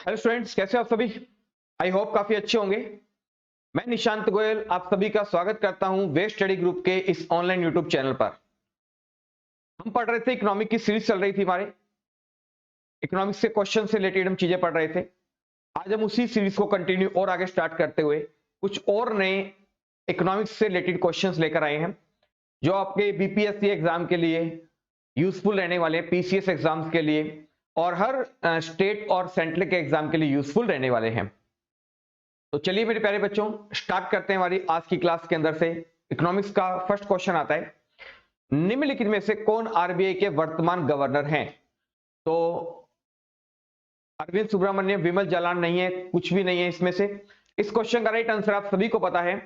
Hello students, कैसे हो आप सभी। आई होप काफी अच्छे होंगे। मैं निशांत गोयल आप सभी का स्वागत करता हूं वे स्टडी ग्रुप के इस ऑनलाइन यूट्यूब चैनल पर। हम पढ़ रहे थे, इकोनॉमिक की सीरीज चल रही थी हमारे। इकोनॉमिक्स के क्वेश्चन से रिलेटेड हम चीजें पढ़ रहे थे। आज हम उसी सीरीज को कंटिन्यू और आगे स्टार्ट करते हुए कुछ और नए इकोनॉमिक्स से रिलेटेड क्वेश्चंस लेकर आए हैं, जो आपके बीपीएससी एग्जाम के लिए यूजफुल रहने वाले हैं, पीसीएस एग्जाम्स के लिए और हर स्टेट और सेंट्रल के एग्जाम के लिए यूजफुल रहने वाले हैं। तो चलिए मेरे प्यारे बच्चों, स्टार्ट करते हैं हमारी आज की क्लास के अंदर से। इकोनॉमिक्स का फर्स्ट क्वेश्चन आता है, निम्नलिखित में से कौन आरबीआई के वर्तमान गवर्नर हैं। तो अरविंद सुब्रमण्यम, विमल जालान नहीं है, कुछ भी नहीं है इसमें से। इस क्वेश्चन का राइट आंसर आप सभी को पता है।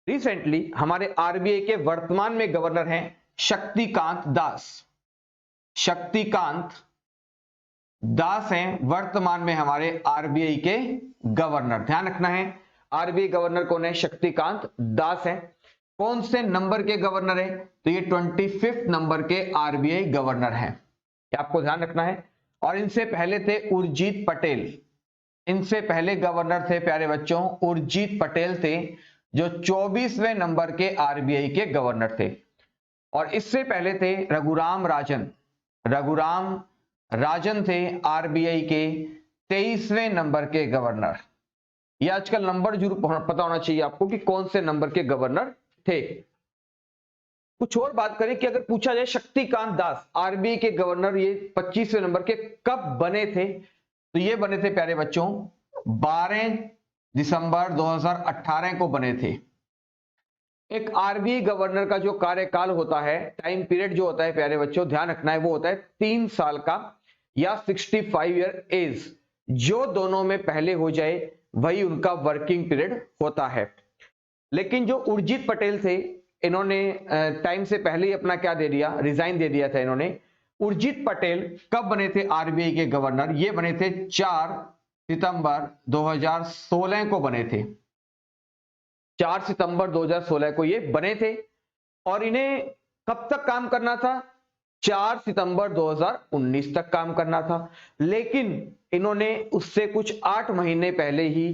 रिसेंटली हमारे आरबीआई के वर्तमान में गवर्नर हैं शक्तिकांत दास। शक्तिकांत दास हैं वर्तमान में हमारे आरबीआई के गवर्नर। ध्यान रखना है, आरबीआई गवर्नर कौन है? शक्तिकांत दास है। कौन से नंबर के गवर्नर है? तो ये 25 नंबर के आरबीआई गवर्नर हैं, ये आपको ध्यान रखना है। और इनसे पहले थे उर्जित पटेल। इनसे पहले गवर्नर थे प्यारे बच्चों उर्जित पटेल थे, जो 24वें नंबर के आरबीआई के गवर्नर थे। और इससे पहले थे रघुराम राजन। रघुराम राजन थे आरबीआई के 23वें नंबर के गवर्नर। ये आजकल नंबर जरूर पता होना चाहिए आपको कि कौन से नंबर के गवर्नर थे। कुछ और बात करें कि अगर पूछा जाए शक्तिकांत दास आरबीआई के गवर्नर ये 25वें नंबर के कब बने थे, तो ये बने थे प्यारे बच्चों 12 दिसंबर 2018 को बने थे। एक आरबीआई गवर्नर का जो कार्यकाल होता है, टाइम पीरियड जो होता है प्यारे बच्चों, ध्यान रखना है, वो होता है 3 साल का या 65 ईयर एज। जो दोनों में पहले हो जाए वही उनका वर्किंग पीरियड होता है। लेकिन जो उर्जित पटेल थे, इन्होंने टाइम से पहले ही अपना क्या दे दिया, रिजाइन दे दिया था इन्होंने। उर्जित पटेल कब बने थे आरबीआई के गवर्नर? ये बने थे 4 सितंबर 2016 को बने थे। 4 सितंबर 2016 को ये बने थे। और इन्हें कब तक काम करना था? 4 सितंबर 2019 तक काम करना था। लेकिन इन्होंने उससे कुछ 8 महीने पहले ही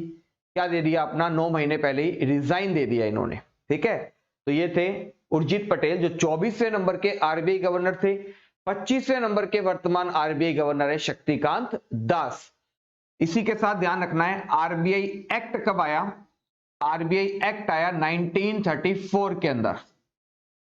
क्या दे दिया अपना, 9 महीने पहले ही रिजाइन दे दिया इन्होंने। ठीक है, तो ये थे उर्जित पटेल, जो 24वें नंबर के आरबीआई गवर्नर थे। 25वें नंबर के वर्तमान आरबीआई गवर्नर है शक्तिकांत दास। इसी के साथ ध्यान रखना है, आरबीआई एक्ट कब आया? आरबीआई एक्ट आया 1934 के अंदर।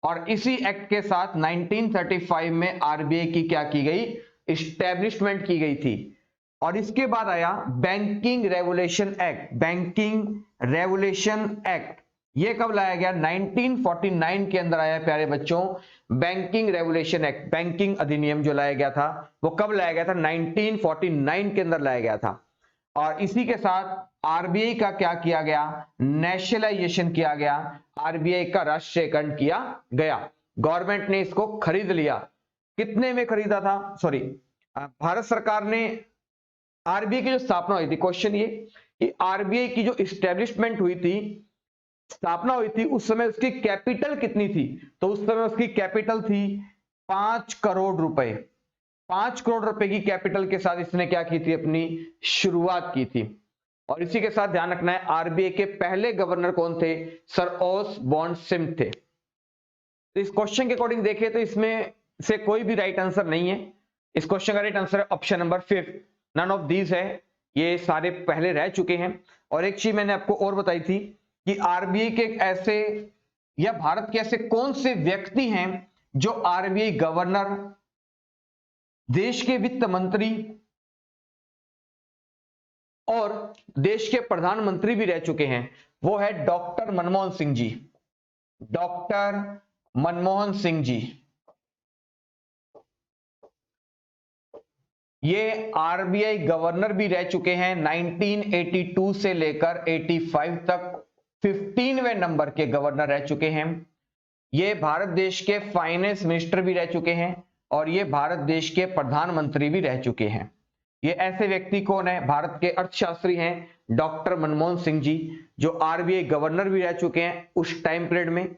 और इसी एक्ट के साथ 1935 में आरबीआई की क्या की गई? इस्टेब्लिशमेंट की गई थी। और इसके बाद आया banking regulation act. Banking regulation act ये कब लाया गया? 1949 के अंदर आया प्यारे बच्चों बैंकिंग रेगुलेशन एक्ट। बैंकिंग अधिनियम जो लाया गया था वो कब लाया गया था? 1949 के अंदर लाया गया था। और इसी के साथ आरबीआई का क्या किया गया? नेशनलाइजेशन किया गया। आरबीआई का राष्ट्रीयकरण किया गया। गवर्नमेंट ने इसको खरीद लिया। कितने में खरीदा था? सॉरी, भारत सरकार ने आरबीआई की जो स्थापना हुई थी, क्वेश्चन ये कि आरबीआई की जो इस्टेब्लिशमेंट हुई थी, स्थापना हुई थी, उस समय उसकी कैपिटल कितनी थी? तो उस समय उसकी कैपिटल थी 5 करोड़ रुपए। 5 करोड़ रुपए की कैपिटल के साथ इसने क्या की थी? अपनी शुरुआत की थी। और इसी के साथ ध्यान रखना है, आरबीआई के पहले गवर्नर कौन थे? सर ओसबॉर्न सिम थे। इस क्वेश्चन के अकॉर्डिंग देखें तो इसमें से कोई भी राइट आंसर नहीं है। इस क्वेश्चन का right answer option number 5, none of these है। ये सारे पहले रह चुके हैं। और एक चीज मैंने आपको और बताई थी कि आरबीआई के ऐसे या भारत के ऐसे कौन से व्यक्ति हैं जो आरबीआई गवर्नर, देश के वित्त मंत्री और देश के प्रधानमंत्री भी रह चुके हैं। वो है डॉक्टर मनमोहन सिंह जी। डॉक्टर मनमोहन सिंह जी ये आरबीआई गवर्नर भी रह चुके हैं 1982 से लेकर 85 तक। 15वें नंबर के गवर्नर रह चुके हैं। ये भारत देश के फाइनेंस मिनिस्टर भी रह चुके हैं और ये भारत देश के प्रधानमंत्री भी रह चुके हैं। ये ऐसे व्यक्ति कौन है? भारत के अर्थशास्त्री हैं डॉक्टर मनमोहन सिंह जी, जो आरबीआई गवर्नर भी रह चुके हैं उस टाइम पीरियड में,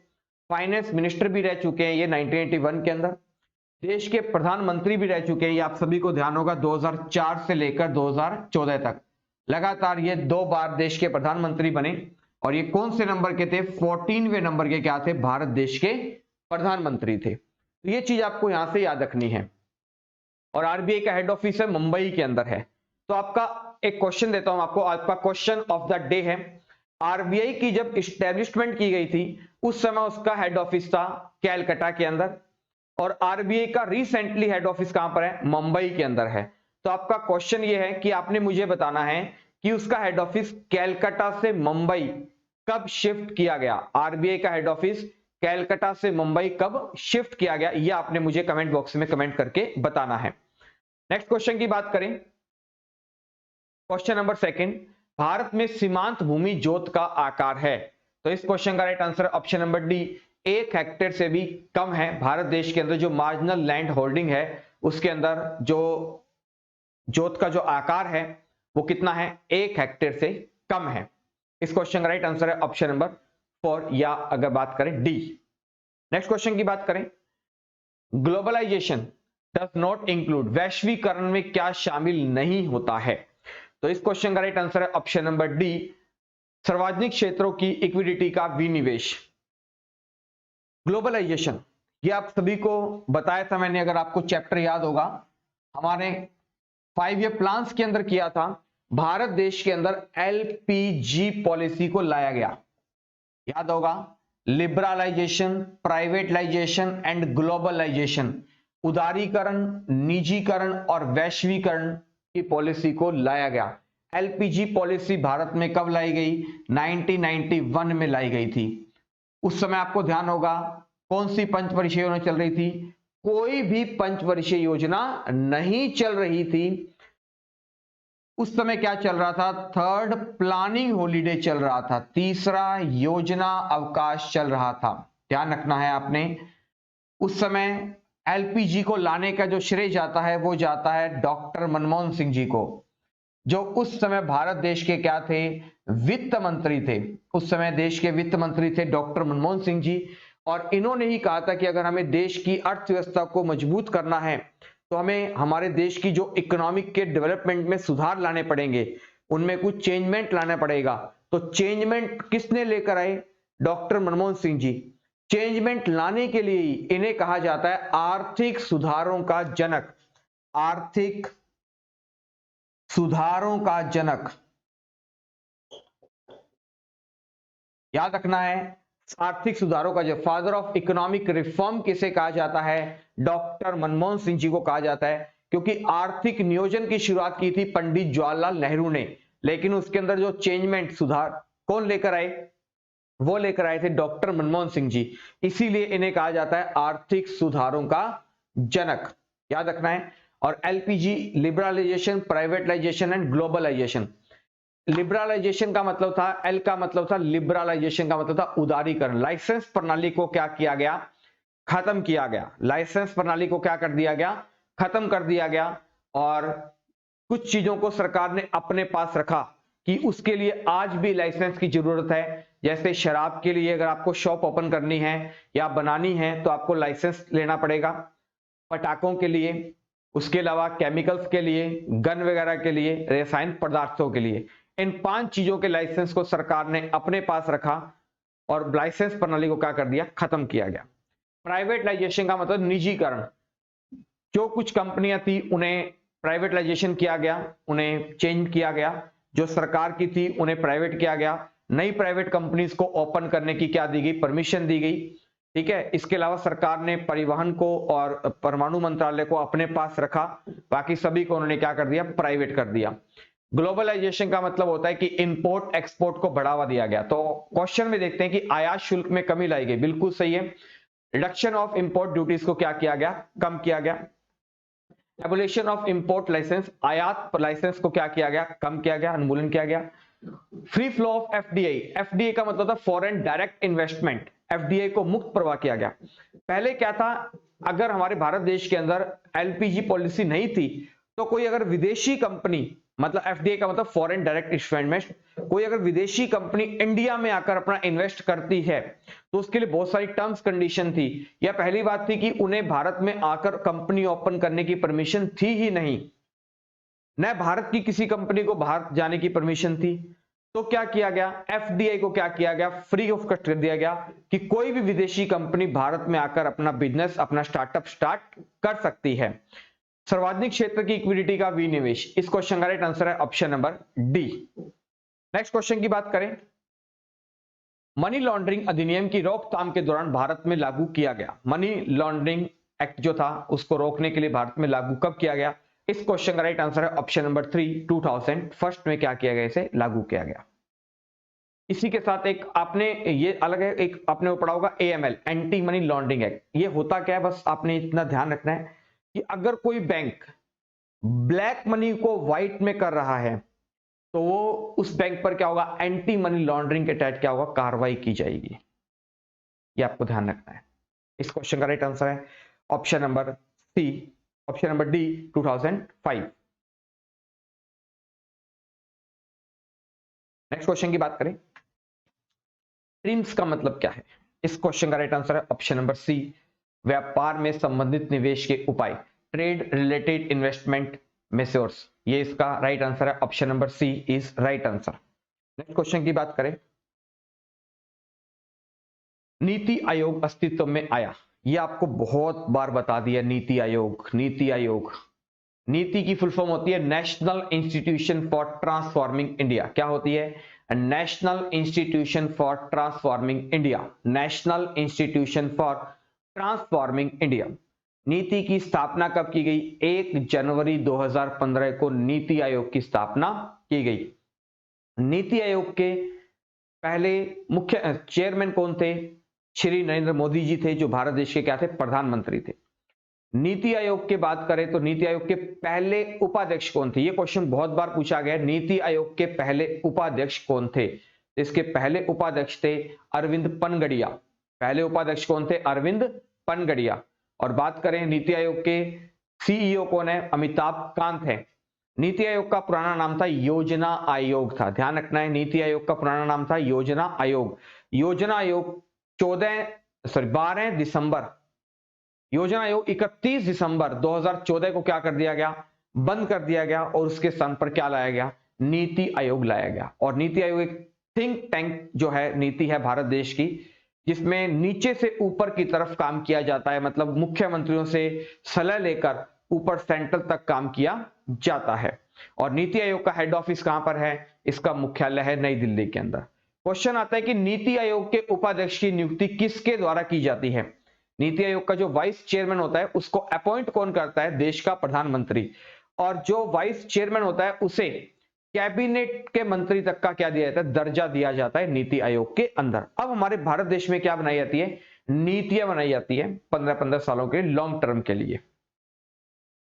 फाइनेंस मिनिस्टर भी रह चुके हैं ये 1981 के अंदर, देश के प्रधानमंत्री भी रह चुके हैं। ये आप सभी को ध्यान होगा 2004 से लेकर 2014 तक। लगातार ये 2 बार देश के प्रधानमंत्री बने और ये कौन से नंबर के थे? 14वें नंबर के क्या थे? भारत देश के प्रधानमंत्री थे। तो ये चीज आपको यहां से याद रखनी है। और आरबीआई का हेड ऑफिस है मुंबई के अंदर है। तो आपका एक क्वेश्चन देता हूं आपको, आपका क्वेश्चन ऑफ द डे है, आरबीआई की जब इस्टेब्लिशमेंट की गई थी उस समय उसका हेड ऑफिस था कैलकाटा के अंदर, और आरबीआई का रिसेंटली हेड ऑफिस कहां पर है? मुंबई के अंदर है। तो आपका क्वेश्चन ये है कि आपने मुझे बताना है कि उसका हेड ऑफिस कैलकाटा से मुंबई कब शिफ्ट किया गया। आरबीआई का हेड ऑफिस कैलकाटा से मुंबई कब शिफ्ट किया गया, यह आपने मुझे कमेंट बॉक्स में कमेंट करके बताना है। नेक्स्ट क्वेश्चन की बात करें, क्वेश्चन नंबर 2, भारत में सीमांत भूमि जोत का आकार है। तो इस क्वेश्चन का right answer option number D, 1 hectare से भी कम है। भारत देश के अंदर जो मार्जिनल लैंड होल्डिंग है उसके अंदर जो जोत का जो आकार है वो कितना है? 1 हेक्टेयर से कम है। इस क्वेश्चन का राइट आंसर है ऑप्शन नंबर 4, या अगर बात करें डी। नेक्स्ट क्वेश्चन की बात करें, ग्लोबलाइजेशन डज नॉट इंक्लूड, वैश्वीकरण में क्या शामिल नहीं होता है? तो इस क्वेश्चन का राइट आंसर है ऑप्शन नंबर डी, सार्वजनिक क्षेत्रों की इक्विटी का विनिवेश। ग्लोबलाइजेशन ये आप सभी को बताया था मैंने, अगर आपको चैप्टर याद होगा हमारे 5 ईयर प्लान्स के अंदर किया था, भारत देश के अंदर एलपीजी पॉलिसी को लाया गया, याद होगा, लिबरलाइजेशन, प्राइवेटलाइजेशन एंड ग्लोबलाइजेशन, उदारीकरण, निजीकरण और वैश्वीकरण की पॉलिसी को लाया गया। एलपीजी पॉलिसी भारत में कब लाई गई? 1991 में लाई गई थी। उस समय आपको ध्यान होगा कौन सी पंचवर्षीय योजना चल रही थी? कोई भी पंचवर्षीय योजना नहीं चल रही थी। उस समय क्या चल रहा था? 3rd प्लानिंग हॉलीडे चल रहा था, तीसरा योजना अवकाश चल रहा था। ध्यान रखना है आपने। उस समय एलपीजी को लाने का जो श्रेय जाता है वो जाता है डॉक्टर मनमोहन सिंह जी को, जो उस समय भारत देश के क्या थे? वित्त मंत्री थे। उस समय देश के वित्त मंत्री थे डॉक्टर मनमोहन सिंह जी, और इन्होंने ही कहा था कि अगर हमें देश की अर्थव्यवस्था को मजबूत करना है तो हमें हमारे देश की जो इकोनॉमिक के डेवलपमेंट में सुधार लाने पड़ेंगे, उनमें कुछ चेंजमेंट लाना पड़ेगा। तो चेंजमेंट किसने लेकर आए? डॉक्टर मनमोहन सिंह जी। चेंजमेंट लाने के लिए ही इन्हें कहा जाता है आर्थिक सुधारों का जनक, आर्थिक सुधारों का जनक। याद रखना है, आर्थिक सुधारों का जो फादर ऑफ इकोनॉमिक रिफॉर्म किसे कहा जाता है? डॉक्टर मनमोहन सिंह जी को कहा जाता है, क्योंकि आर्थिक नियोजन की शुरुआत की थी पंडित जवाहरलाल नेहरू ने, लेकिन उसके अंदर जो चेंजमेंट सुधार कौन लेकर आए? वो लेकर आए थे डॉक्टर मनमोहन सिंह जी। इसीलिए इन्हें कहा जाता है आर्थिक सुधारों का जनक, याद रखना है। और LPG, liberalisation, privatisation and globalisation. Liberalisation का मतलब था, एल का मतलब था लिबरलाइजेशन का मतलब था उदारीकरण। लाइसेंस प्रणाली को क्या किया गया? खत्म किया गया। लाइसेंस प्रणाली को क्या कर दिया गया? खत्म कर दिया गया। और कुछ चीजों को सरकार ने अपने पास रखा कि उसके लिए आज भी लाइसेंस की जरूरत है। जैसे शराब के लिए अगर आपको शॉप ओपन करनी है या बनानी है तो आपको लाइसेंस लेना पड़ेगा। पटाखों के लिए, उसके अलावा केमिकल्स के लिए, गन वगैरह के लिए, रासायनिक पदार्थों के लिए, इन 5 चीजों के लाइसेंस को सरकार ने अपने पास रखा और लाइसेंस प्रणाली को क्या कर दिया? खत्म किया गया। प्राइवेटाइजेशन का मतलब निजीकरण। जो कुछ कंपनियां थी उन्हें प्राइवेटाइजेशन किया गया, उन्हें चेंज किया गया। जो सरकार की थी उन्हें प्राइवेट किया गया। नई प्राइवेट कंपनीज को ओपन करने की क्या दी गई? परमिशन दी गई। ठीक है। इसके अलावा सरकार ने परिवहन को और परमाणु मंत्रालय को अपने पास रखा, बाकी सभी को उन्होंने क्या कर दिया? प्राइवेट कर दिया। ग्लोबलाइजेशन का मतलब होता है कि इंपोर्ट एक्सपोर्ट को बढ़ावा दिया गया। तो क्वेश्चन में देखते हैं कि आयात शुल्क में कमी लाई गई, बिल्कुल सही है। रिडक्शन ऑफ इंपोर्ट ड्यूटीज को क्या किया गया? कम किया गया। एबोलिशन ऑफ इंपोर्ट लाइसेंस, आयात लाइसेंस को क्या किया गया? कम किया गया, उन्मूलन किया गया। Free flow of FDI, FDI का मतलब था फॉरेन डायरेक्ट इन्वेस्टमेंट, एफडीआई को मुक्त प्रवाह किया गया। पहले क्या था, अगर हमारे भारत देश के अंदर एलपीजी पॉलिसी नहीं थी तो कोई अगर विदेशी कंपनी, मतलब एफडीआई का मतलब फॉरेन डायरेक्ट इन्वेस्टमेंट, कोई अगर विदेशी कंपनी इंडिया में आकर अपना इन्वेस्ट करती है तो उसके लिए बहुत सारी टर्म्स कंडीशन थी। या पहली बात थी कि उन्हें भारत में आकर कंपनी ओपन करने की परमिशन थी ही नहीं। न भारत की किसी कंपनी को बाहर जाने की परमिशन थी। तो क्या किया गया, एफडीआई को क्या किया गया, फ्री ऑफ कॉस्ट कर दिया गया कि कोई भी विदेशी कंपनी भारत में आकर अपना बिजनेस, अपना स्टार्टअप स्टार्ट कर सकती है। सार्वजनिक क्षेत्र की इक्विटी का विनिवेश, इस क्वेश्चन का राइट आंसर है option number D. Next question की बात करें, मनी लॉन्ड्रिंग अधिनियम की रोकथाम के दौरान भारत में लागू किया गया। मनी लॉन्ड्रिंग एक्ट जो था उसको रोकने के लिए भारत में लागू कब किया गया, इस क्वेश्चन का राइट आंसर है ऑप्शन नंबर 3, 2001 में क्या किया गया, इसे लागू किया गया। इसी के साथ एक आपने ये अलग है, एक आपने पढ़ा होगा AML, anti money laundering act. ये होता क्या है, बस आपने इतना ध्यान रखना है कि अगर कोई बैंक ब्लैक मनी को व्हाइट में कर रहा है तो वो उस बैंक पर क्या होगा, एंटी मनी लॉन्ड्रिंग के तहत क्या होगा, कार्रवाई की जाएगी। ये आपको ध्यान रखना है। इस क्वेश्चन का राइट आंसर है option number C, option number D, 2005। Next question की बात करें, ट्रिम्स का मतलब क्या है, इस क्वेश्चन का राइट आंसर है ऑप्शन नंबर सी, व्यापार में संबंधित निवेश के उपाय, ट्रेड रिलेटेड इन्वेस्टमेंट मेजर्स। ये इसका राइट आंसर है option number C is right answer. Next question की बात करें, नीति आयोग अस्तित्व में आया। ये आपको बहुत बार बता दिया, नीति आयोग, नीति आयोग। नीति की फुल फॉर्म होती है national institution for transforming India. क्या होती है, national institution for transforming India, national institution for transforming India. नीति की स्थापना कब की गई, 1 जनवरी 2015 को नीति आयोग की स्थापना की गई। नीति आयोग के पहले मुख्य चेयरमैन कौन थे, श्री नरेंद्र मोदी जी थे, जो भारत देश के क्या थे, प्रधानमंत्री थे। नीति आयोग की बात करें तो नीति आयोग के पहले उपाध्यक्ष कौन थे, ये क्वेश्चन बहुत बार पूछा गया है, नीति आयोग के पहले उपाध्यक्ष कौन थे। इसके पहले उपाध्यक्ष थे अरविंद पनगड़िया। पहले उपाध्यक्ष कौन थे, अरविंद पनगड़िया। और बात करें नीति आयोग के सीईओ कौन है, अमिताभ कांत है। नीति आयोग का पुराना नाम था योजना आयोग था, ध्यान रखना है, नीति आयोग का पुराना नाम था योजना आयोग। योजना आयोग 12 दिसंबर, योजना आयोग 31 दिसंबर 2014 को क्या कर दिया गया, बंद कर दिया गया, और उसके स्थान पर क्या लाया गया, नीति आयोग लाया गया। और नीति आयोग एक थिंक टैंक जो है, नीति है भारत देश की, जिसमें नीचे से ऊपर की तरफ काम किया जाता है, मतलब मुख्यमंत्रियों से सलाह लेकर ऊपर सेंट्रल तक काम किया जाता है। और नीति आयोग का हेड ऑफिस कहां पर है, इसका मुख्यालय है नई दिल्ली के अंदर। क्वेश्चन आता है कि नीति आयोग के उपाध्यक्ष की नियुक्ति किसके द्वारा की जाती है। नीति आयोग का जो वाइस चेयरमैन होता है उसको अपॉइंट कौन करता है, देश का प्रधानमंत्री। और जो वाइस चेयरमैन होता है उसे कैबिनेट के मंत्री तक का क्या दिया जाता है, दर्जा दिया जाता है नीति आयोग के अंदर। अब हमारे भारत देश में क्या बनाई जाती है, नीतियां बनाई जाती है 15-15 सालों के लॉन्ग टर्म के लिए।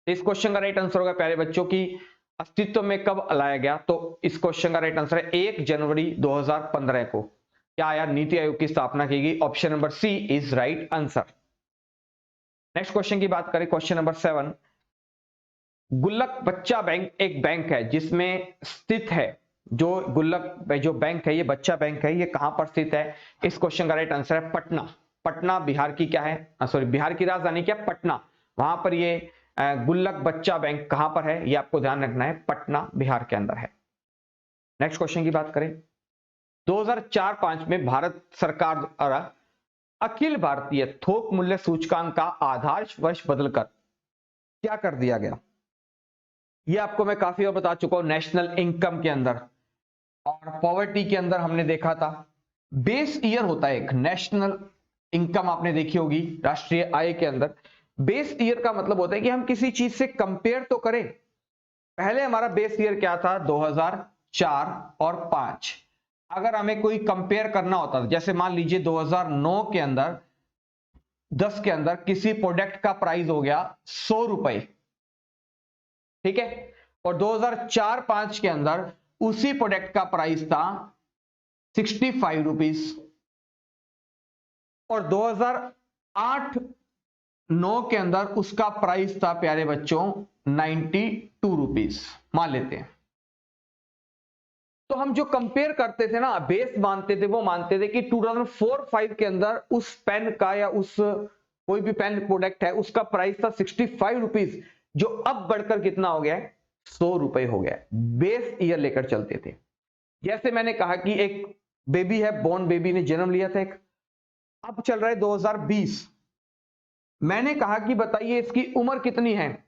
इस क्वेश्चन का राइट आंसर होगा प्यारे बच्चों की अस्तित्व में कब लाया गया, तो इस क्वेश्चन का राइट आंसर है 1 जनवरी 2015 को क्या आया, नीति आयोग की स्थापना की गई। Option number C is right answer. Next question की बात करें, क्वेश्चन नंबर 7, गुल्लक बच्चा बैंक एक बैंक है जिसमें स्थित है, जो गुल्लक जो बैंक है, ये बच्चा बैंक है, ये कहां पर स्थित है। इस क्वेश्चन का राइट आंसर है पटना। पटना बिहार की क्या है, सॉरी बिहार की राजधानी क्या, पटना। वहां पर ये गुल्लक बच्चा बैंक कहां पर है, ये आपको ध्यान रखना है, पटना बिहार के अंदर है। नेक्स्ट क्वेश्चन की बात करें, 2004-5 में भारत सरकार द्वारा अखिल भारतीय थोक मूल्य सूचकांक का आधार वर्ष बदलकर क्या कर दिया गया। ये आपको मैं काफी बार बता चुका हूं, नेशनल इनकम के अंदर और पॉवर्टी के अंदर हमने देखा था। बेस ईयर होता है एक, नेशनल इनकम आपने देखी होगी राष्ट्रीय आय के अंदर। बेस ईयर का मतलब होता है कि हम किसी चीज से कंपेयर तो करें। पहले हमारा बेस ईयर क्या था, 2004 और 5। अगर हमें कोई कंपेयर करना होता था, जैसे मान लीजिए 2009 के अंदर 10 के अंदर किसी प्रोडक्ट का प्राइस हो गया 100 रुपए, ठीक है, और 2004-5 के अंदर उसी प्रोडक्ट का प्राइस था 65 रुपीस, और 2008-9 के अंदर उसका प्राइस था प्यारे बच्चों 92 रुपीस मान लेते हैं। तो हम जो कंपेयर करते थे ना, बेस मानते थे, वो मानते थे कि 2004-5 के अंदर उस पेन का या उस कोई भी पेन प्रोडक्ट है उसका प्राइस था 65 रुपीस, जो अब बढ़कर कितना हो गया है 100 रुपए हो गया। बेस ईयर लेकर चलते थे। जैसे मैंने कहा कि एक बेबी है, बॉर्न बेबी ने जन्म लिया था एक, अब चल रहा है 2020। मैंने कहा कि बताइए इसकी उम्र कितनी है।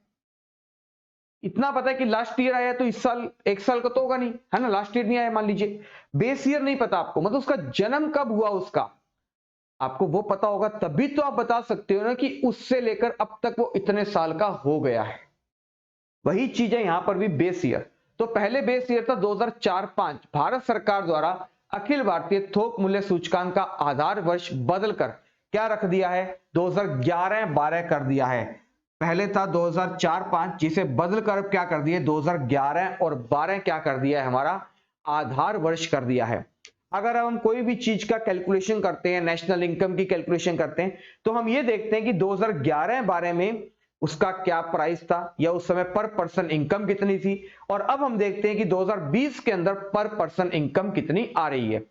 इतना पता है कि लास्ट ईयर आया तो इस साल 1 साल का तो होगा नहीं, है ना, लास्ट ईयर नहीं आया मान लीजिए। बेस ईयर नहीं पता आपको, मतलब उसका जन्म कब हुआ उसका आपको वो पता होगा, तभी तो आप बता सकते हो ना कि उससे लेकर अब तक वो इतने साल का हो गया है। वही चीज है यहां पर भी, बेस ईयर। तो पहले बेस ईयर था 2004-5। भारत सरकार द्वारा अखिल भारतीय थोक मूल्य सूचकांक का आधार वर्ष बदलकर क्या रख दिया है, 2011-12 कर दिया है। पहले था 2004-5, जिसे बदलकर क्या कर दिया, 2011 और 12 क्या कर दिया है, हमारा आधार वर्ष कर दिया है। अगर हम कोई भी चीज का कैलकुलेशन करते हैं, नेशनल इनकम की कैलकुलेशन करते हैं, तो हम ये देखते हैं कि 2011-12 में उसका क्या प्राइस था, या उस समय पर पर्सन इनकम कितनी थी, और अब हम देखते हैं कि 2020 के अंदर पर पर्सन इनकम कितनी आ रही है।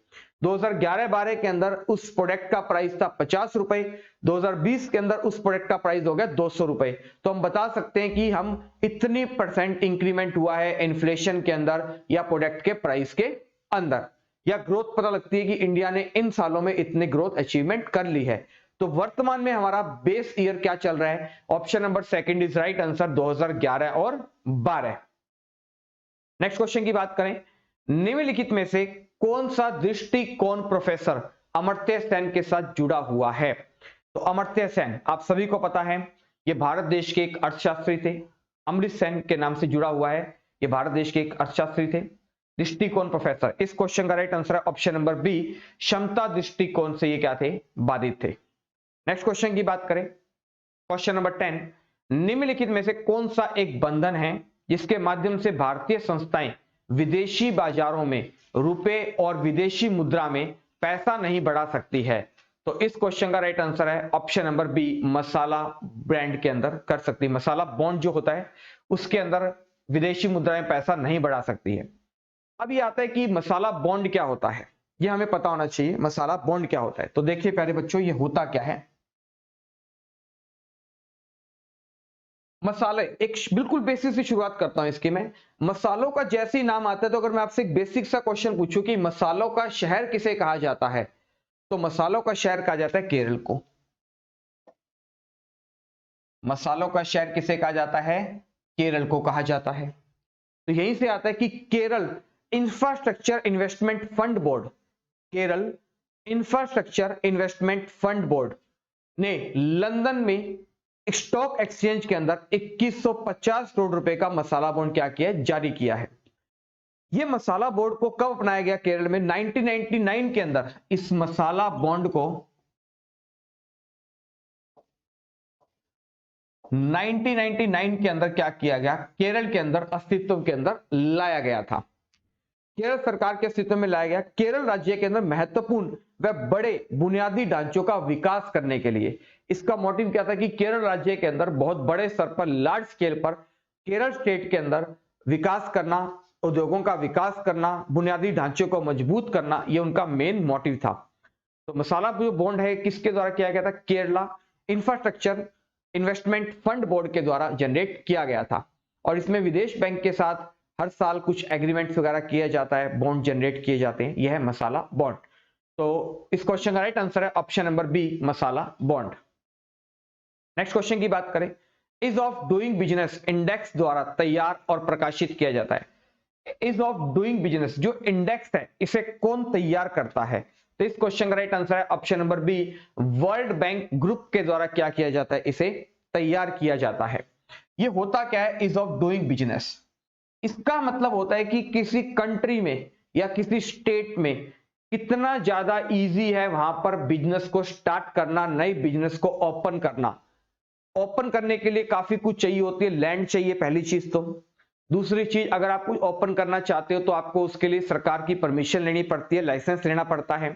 2011-12 के अंदर उस प्रोडक्ट का प्राइस था 50 रुपए, 2020 के अंदर उस प्रोडक्ट का प्राइस हो गया 200 रुपए। तो हम बता सकते हैं कि हम इतनी परसेंट इंक्रीमेंट हुआ है इन्फ्लेशन के अंदर या प्रोडक्ट के प्राइस के अंदर, या ग्रोथ पता लगती है कि इंडिया ने इन सालों में इतनी ग्रोथ अचीवमेंट कर ली है। तो वर्तमान में हमारा बेस ईयर क्या चल रहा है, option number second is right answer, 2011 और 12। नेक्स्ट क्वेश्चन की बात करें, निम्नलिखित में से कौन सा दृष्टिकोण प्रोफेसर अमर्त्य सेन के साथ जुड़ा हुआ है। तो अमर्त्य सेन आप सभी को पता है, ये भारत देश के एक अर्थशास्त्री थे। अमृत सेन के नाम से जुड़ा हुआ है, ये भारत देश के एक अर्थशास्त्री थे। दृष्टिकोण प्रोफेसर, इस क्वेश्चन का राइट आंसर है ऑप्शन नंबर बी, क्षमता दृष्टिकोण से ये क्या थे, बाधित थे। नेक्स्ट क्वेश्चन की बात करें, क्वेश्चन नंबर 10, निम्नलिखित में से कौन सा एक बंधन है जिसके माध्यम से भारतीय संस्थाएं विदेशी बाजारों में रुपए और विदेशी मुद्रा में पैसा नहीं बढ़ा सकती है। तो इस क्वेश्चन का राइट आंसर है ऑप्शन नंबर बी, मसाला ब्रांड के अंदर कर सकती है, मसाला बॉन्ड जो होता है उसके अंदर विदेशी मुद्रा में पैसा नहीं बढ़ा सकती है। अब ये आता है कि मसाला बॉन्ड क्या होता है, ये हमें पता होना चाहिए, मसाला बॉन्ड क्या होता है। तो देखिए प्यारे बच्चों, ये होता क्या है। मसाले, एक बिल्कुल बेसिक से शुरुआत करता हूं इसकी मैं। मसालों का जैसे ही नाम आता है, तो अगर मैं आपसे एक बेसिक सा क्वेश्चन पूछूं कि मसालों का शहर किसे कहा जाता है, तो मसालों का शहर कहा जाता है केरल को। मसालों का शहर किसे कहा जाता है, केरल को कहा जाता है। तो यहीं से आता है कि Kerala infrastructure investment fund board, Kerala infrastructure investment fund board ने लंदन में स्टॉक एक्सचेंज के अंदर 2150 करोड़ रुपए का मसाला बॉन्ड क्या किया है, जारी किया है। यह मसाला बोर्ड को कब अपनाया गया केरल में, 1999 के अंदर इस मसाला बॉन्ड को 1999 के अंदर क्या किया गया, केरल के अंदर अस्तित्व के अंदर लाया गया था। केरल सरकार के अस्तित्व में लाया गया, केरल राज्य के अंदर महत्वपूर्ण व बड़े बुनियादी ढांचों का विकास करने के लिए। इसका मोटिव क्या था कि केरल राज्य के अंदर बहुत बड़े स्तर पर, लार्ज स्केल पर केरल स्टेट के अंदर विकास करना, उद्योगों का विकास करना, बुनियादी ढांचे को मजबूत करना, यह उनका मेन मोटिव था। तो मसाला जो बॉन्ड है किसके द्वारा किया गया था, Kerala infrastructure investment fund board के द्वारा जनरेट किया गया था। और इसमें विदेश बैंक के साथ हर साल कुछ एग्रीमेंट्स वगैरह किया जाता है, बॉन्ड जनरेट किए जाते हैं, यह है मसाला बॉन्ड। तो इस क्वेश्चन का राइट आंसर है ऑप्शन नंबर बी, मसाला बॉन्ड। नेक्स्ट क्वेश्चन की बात करें, is of doing business index द्वारा तैयार और प्रकाशित किया जाता है। इज ऑफ डूइंग बिजनेस जो इंडेक्स है, इसे कौन तैयार करता है। तो इस क्वेश्चन का राइट आंसर है option number B, World Bank Group के द्वारा क्या किया जाता है, इसे तैयार किया जाता है। ये होता क्या है, इज ऑफ डूइंग बिजनेस, इसका मतलब होता है कि किसी कंट्री में या किसी स्टेट में कितना ज्यादा इजी है वहां पर बिजनेस को स्टार्ट करना, नई बिजनेस को ओपन करना। ओपन करने के लिए काफी कुछ चाहिए होती है, लैंड चाहिए पहली चीज तो। दूसरी चीज, अगर आप कुछ ओपन करना चाहते हो तो आपको उसके लिए सरकार की परमिशन लेनी पड़ती है, लाइसेंस लेना पड़ता है।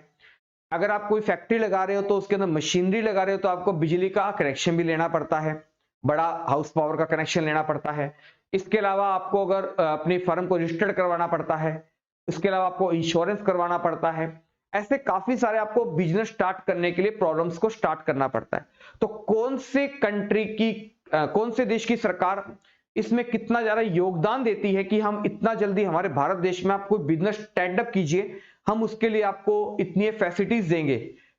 अगर आप कोई फैक्ट्री लगा रहे हो तो उसके अंदर मशीनरी लगा रहे हो तो आपको बिजली का कनेक्शन भी लेना पड़ता है, बड़ा हाउस पावर का कनेक्शन लेना पड़ता है। इसके अलावा आपको अगर अपनी फर्म को रजिस्टर्ड करवाना पड़ता है, इसके अलावा आपको इंश्योरेंस करवाना पड़ता है। ऐसे काफी सारे आपको बिजनेस स्टार्ट करने के लिए प्रॉब्लम्स को स्टार्ट करना पड़ता है। तो कौन से कंट्री की, कौन से देश की सरकार इसमें कितना ज्यादा योगदान देती है कि हम इतना जल्दी हमारे भारत देश में आप कोई बिजनेस स्टैंड अप कीजिए, हम उसके लिए आपको इतनी फैसिलिटीज देंगे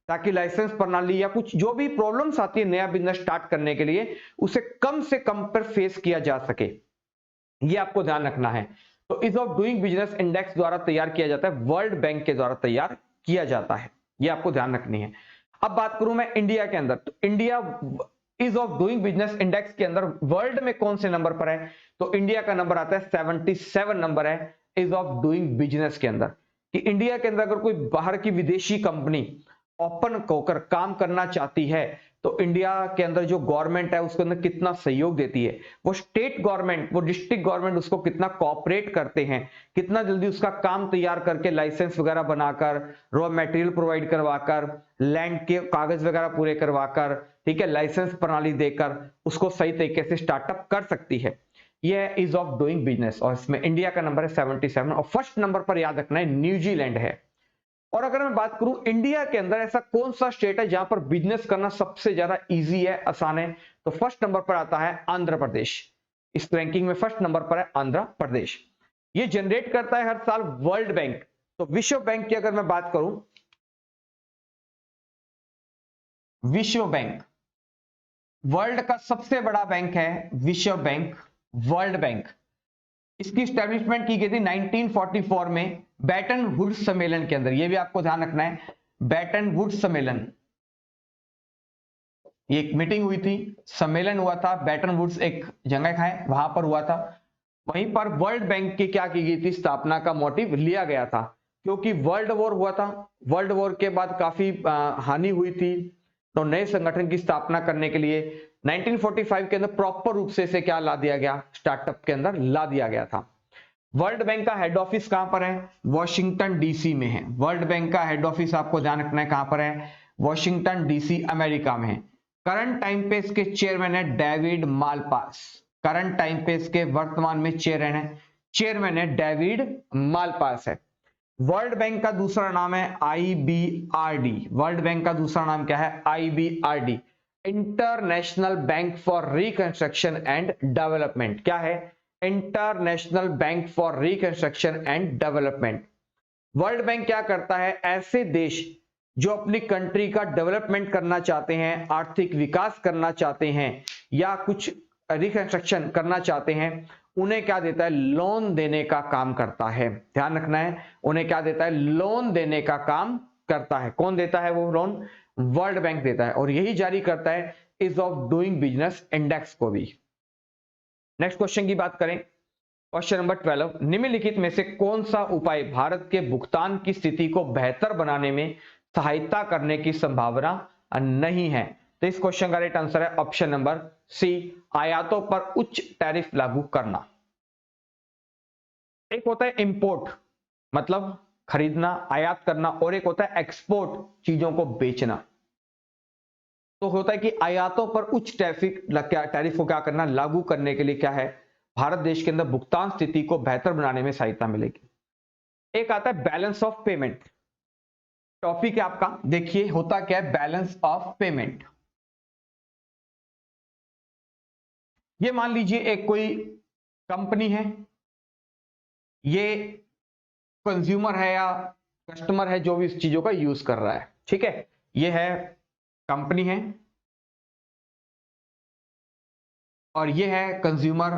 ताकि लाइसेंस प्रणाली या कुछ जो भी प्रॉब्लम्स आती है नया बिजनेस स्टार्ट करने के लिए उसे कम से कम पर फेस किया जा सके, ये आपको ध्यान रखना है। तो is of doing business index द्वारा तैयार किया जाता है, वर्ल्ड बैंक के द्वारा तैयार किया जाता है, ये आपको ध्यान रखनी है। अब बात करूं मैं इंडिया के अंदर, तो India is of doing business index के अंदर वर्ल्ड में कौन से नंबर पर है, तो इंडिया का नंबर आता है 77 नंबर है इज ऑफ डूइंग बिजनेस के अंदर। कि इंडिया के अंदर अगर कोई बाहर की विदेशी कंपनी ओपन होकर काम करना चाहती है तो इंडिया के अंदर जो गवर्नमेंट है उसके अंदर कितना सहयोग देती है, वो स्टेट गवर्नमेंट, वो डिस्ट्रिक्ट गवर्नमेंट उसको कितना कोऑपरेट करते हैं, कितना जल्दी उसका काम तैयार करके लाइसेंस वगैरह बनाकर, रॉ मटेरियल प्रोवाइड करवाकर, लैंड के कागज वगैरह पूरे करवाकर, ठीक है, लाइसेंस प्रणाली देकर उसको सही तरीके से स्टार्टअप कर सकती है। यह इज ऑफ डूइंग बिजनेस और इसमें इंडिया का नंबर है 77 और फर्स्ट नंबर पर याद रखना है न्यूजीलैंड है। और अगर मैं बात करूं इंडिया के अंदर ऐसा कौन सा स्टेट है जहां पर बिजनेस करना सबसे ज्यादा इजी है, आसान है, तो फर्स्ट नंबर पर आता है आंध्र प्रदेश। इस रैंकिंग में फर्स्ट नंबर पर है आंध्र प्रदेश। ये जनरेट करता है हर साल वर्ल्ड बैंक। तो विश्व बैंक की अगर मैं बात करूं, विश्व बैंक वर्ल्ड का सबसे बड़ा बैंक है, विश्व बैंक, वर्ल्ड बैंक। इसकी स्टैब्लिशमेंट की गई थी 1944 में बैटन वुड्स सम्मेलन के अंदर, ये भी आपको ध्यान रखना है, बैटन वुड्स सम्मेलन, ये एक मीटिंग हुई थी, सम्मेलन हुआ था, बैटन वुड्स एक जगह है वहां पर हुआ था, वहीं पर वर्ल्ड बैंक की क्या की गई थी, स्थापना का मोटिव लिया गया था, क्योंकि वर्ल्ड वॉर हुआ था, वर्ल्ड वॉर के बाद काफी हानि हुई थी, तो नए संगठन की स्थापना करने के लिए 1945 के अंदर प्रॉपर रूप से इसे क्या ला दिया गया, स्टार्टअप के अंदर ला दिया गया था। वर्ल्ड बैंक का हेड ऑफिस कहां पर है, वॉशिंगटन डीसी में है। वर्ल्ड बैंक का हेड ऑफिस आपको ध्यान रखना है कहां पर है, वॉशिंगटन डीसी अमेरिका में है। करंट टाइम पे इसके चेयरमैन है डेविड मालपास, करंट टाइम पे इसके वर्तमान में चेयरमैन है डेविड मालपास है। वर्ल्ड बैंक का दूसरा नाम है IBRD, वर्ल्ड बैंक का दूसरा नाम क्या है, IBRD, international bank for reconstruction and development. क्या है, international bank for reconstruction and development. World bank क्या करता है, ऐसे देश जो अपनी कंट्री का डेवलपमेंट करना चाहते हैं, आर्थिक विकास करना चाहते हैं या कुछ रिकंस्ट्रक्शन करना चाहते हैं, उन्हें क्या देता है, लोन देने का काम करता है। ध्यान रखना है, उन्हें क्या देता है, लोन देने का काम करता है। कौन देता है वो लोन, वर्ल्ड बैंक देता है, और यही जारी करता है is of doing business index को भी। नेक्स्ट क्वेश्चन की बात करें, क्वेश्चन नंबर 12, निम्नलिखित में से कौन सा उपाय भारत के भुगतान की स्थिति को बेहतर बनाने में सहायता करने की संभावना नहीं है। तो इस क्वेश्चन का राइट आंसर है ऑप्शन नंबर सी, आयातों पर उच्च टैरिफ लागू करना। एक होता है इंपोर्ट मतलब खरीदना, आयात करना, और एक होता है एक्सपोर्ट, चीजों को बेचना। तो होता है कि आयातों पर उच्च टैरिफ को क्या करना, लागू करने के लिए क्या है, भारत देश के अंदर भुगतान स्थिति को बेहतर बनाने में सहायता मिलेगी। एक आता है बैलेंस ऑफ पेमेंट, टॉपिक है आपका, देखिए होता क्या है बैलेंस ऑफ पेमेंट। ये मान लीजिए एक कोई कंपनी है, ये कंज्यूमर है या कस्टमर है जो भी इस चीजों का यूज कर रहा है, ठीक है, ये है कंपनी है और ये है कंज्यूमर